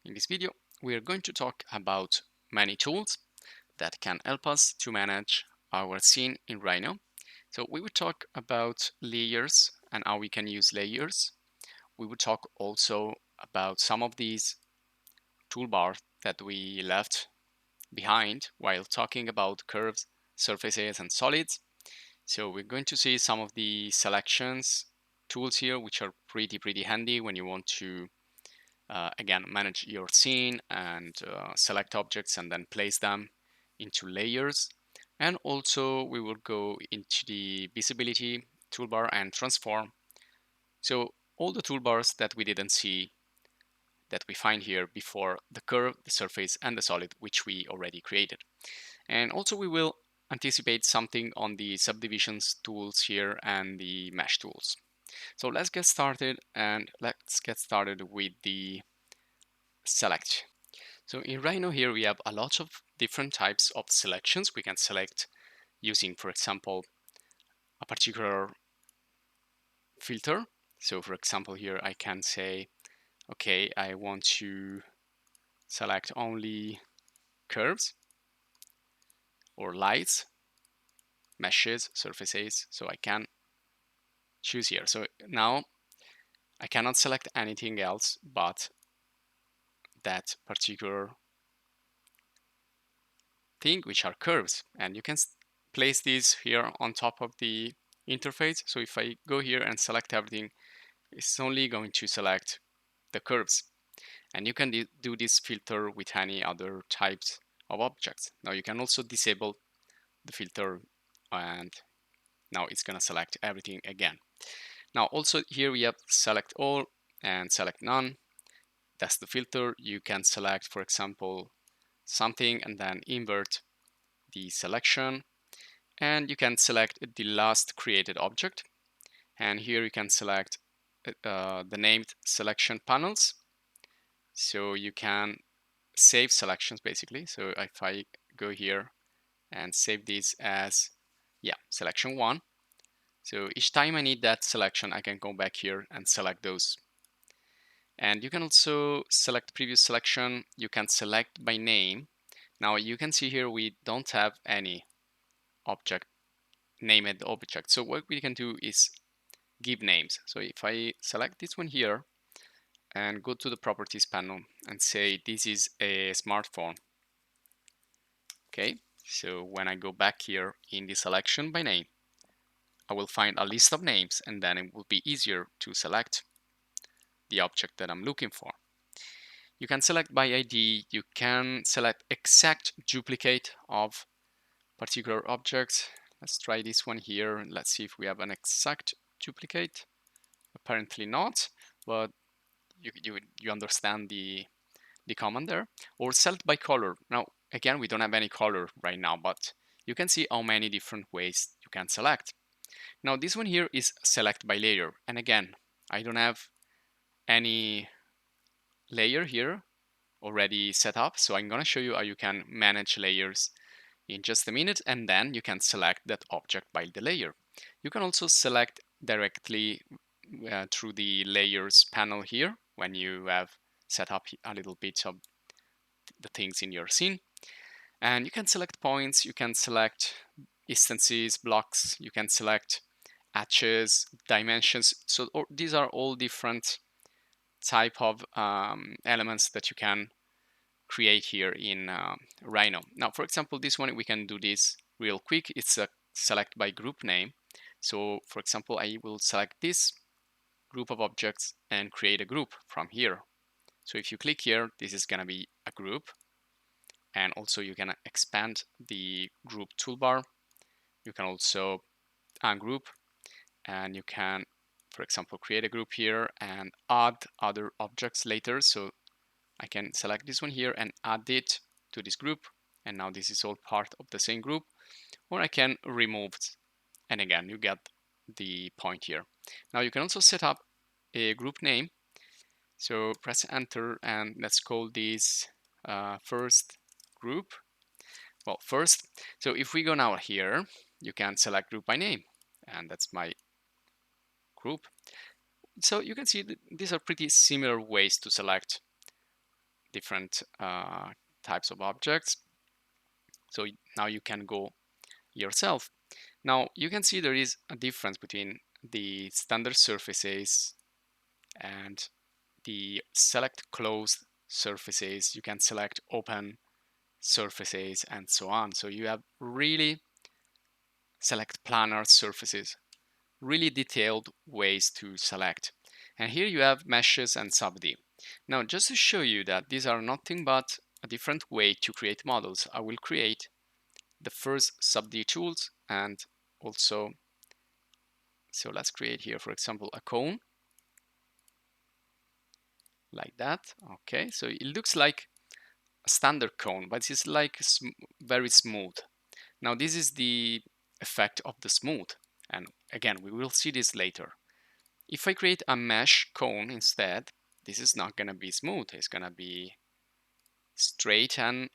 In this video, we are going to talk about many tools that can help us to manage our scene in RHINO. So we will talk about layers and how we can use layers. We will talk also about some of these toolbars that we left behind while talking about curves, surfaces, and solids. So we're going to see some of the selections tools here, which are pretty handy when you want to again, manage your scene and select objects and then place them into layers. And also we will go into the visibility toolbar and transform. So all the toolbars that we didn't see that we find here before the curve, the surface, and the solid, which we already created. And also we will anticipate something on the subdivisions tools here and the mesh tools. So let's get started, and let's get started with the select. So in RHINO here we have a lot of different types of selections we can select using, for example, a particular filter. So for example here I can say, okay, I want to select only curves or lights, meshes, surfaces, so I can choose here. So now I cannot select anything else but that particular thing, which are curves, and you can place these here on top of the interface. So if I go here and select everything, it's only going to select the curves, and you can do this filter with any other types of objects. Now you can also disable the filter, and now it's going to select everything again. Now also here we have select all and select none. That's the filter. You can select, for example, something and then invert the selection, and you can select the last created object, and here you can select the named selection panels, so you can save selections basically. So if I go here and save this as selection 1, so each time I need that selection I can go back here and select those. And you can also select previous selection. You can select by name. Now you can see here we don't have any object named object, so what we can do is give names. So if I select this one here and go to the properties panel and say this is a smartphone, okay, so when I go back here in the selection by name, I will find a list of names, and then it will be easier to select the object that I'm looking for. You can select by ID. You can select exact duplicate of particular objects. Let's try this one here. Let's see if we have an exact duplicate. Apparently not, but you understand the command there. Or select by color. Now again, we don't have any color right now, but you can see how many different ways you can select. Now this one here is select by layer, and again, I don't have any layer here already set up, so I'm gonna show you how you can manage layers in just a minute, and then you can select that object by the layer. You can also select directly through the layers panel here when you have set up a little bit of the things in your scene. And you can select points, you can select instances, blocks, you can select hatches, dimensions. So these are all different type of elements that you can create here in RHINO. Now, for example, this one, we can do this real quick. It's a select by group name. So for example, I will select this group of objects and create a group from here. So if you click here, this is gonna be a group. And also you can expand the group toolbar. You can also ungroup, and you can, for example, create a group here and add other objects later. So I can select this one here and add it to this group, and now this is all part of the same group. Or I can remove it, and again you get the point here. Now you can also set up a group name. So press enter, and let's call this first group. Well, first, so if we go now here, you can select group by name, and that's my group. So you can see that these are pretty similar ways to select different types of objects. So now you can go yourself. Now you can see there is a difference between the standard surfaces and the select closed surfaces. You can select open surfaces and so on. So you have really select planar surfaces, really detailed ways to select. And here you have meshes and sub-D. Now, just to show you that these are nothing but a different way to create models, I will create the first sub-D tools and also, so let's create here, for example, a cone like that. Okay, so it looks like a standard cone, but it's like very smooth. Now, this is the effect of the smooth. And again, we will see this later. If I create a mesh cone instead, this is not going to be smooth. It's going to be straight and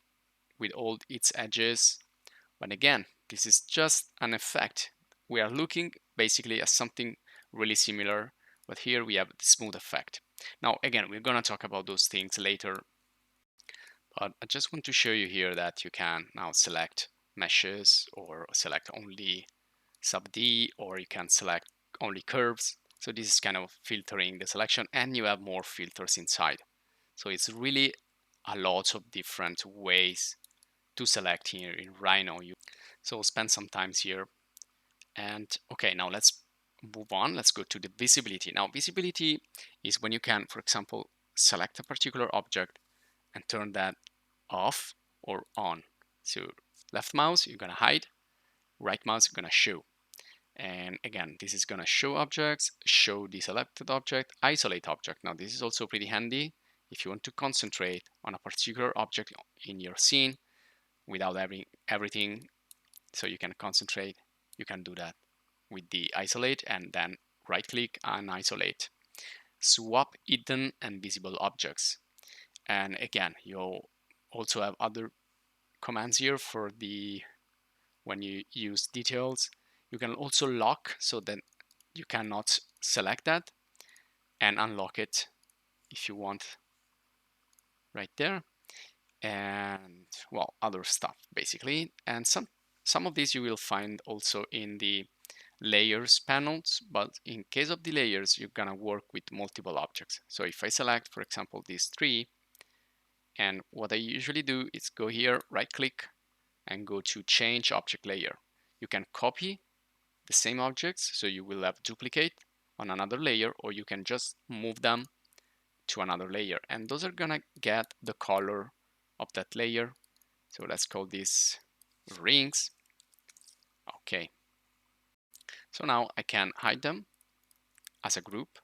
with all its edges. But again, this is just an effect. We are looking basically at something really similar, but here we have the smooth effect. Now, again, we're going to talk about those things later, but I just want to show you here that you can now select meshes or select only sub-D, or you can select only curves. So this is kind of filtering the selection, and you have more filters inside. So it's really a lot of different ways to select here in RHINO. So spend some time here. And okay, now let's move on. Let's go to the visibility. Now visibility is when you can, for example, select a particular object and turn that off or on. So left mouse, you're gonna hide, right mouse, you're gonna show. And again, this is gonna show objects, show the selected object, isolate object. Now this is also pretty handy if you want to concentrate on a particular object in your scene without having everything, so you can concentrate. You can do that with the isolate and then right click and isolate. Swap hidden and visible objects. And again, you also have other commands here for the when you use details. You can also lock so that you cannot select that, and unlock it if you want right there. And well, other stuff basically. And some of these you will find also in the layers panels, but in case of the layers, you're gonna work with multiple objects. So if I select, for example, these three, and what I usually do is go here, right click, and go to change object layer. You can copy the same objects, so you will have duplicate on another layer, or you can just move them to another layer, and those are gonna get the color of that layer. So let's call this rings. Okay, so now I can hide them as a group,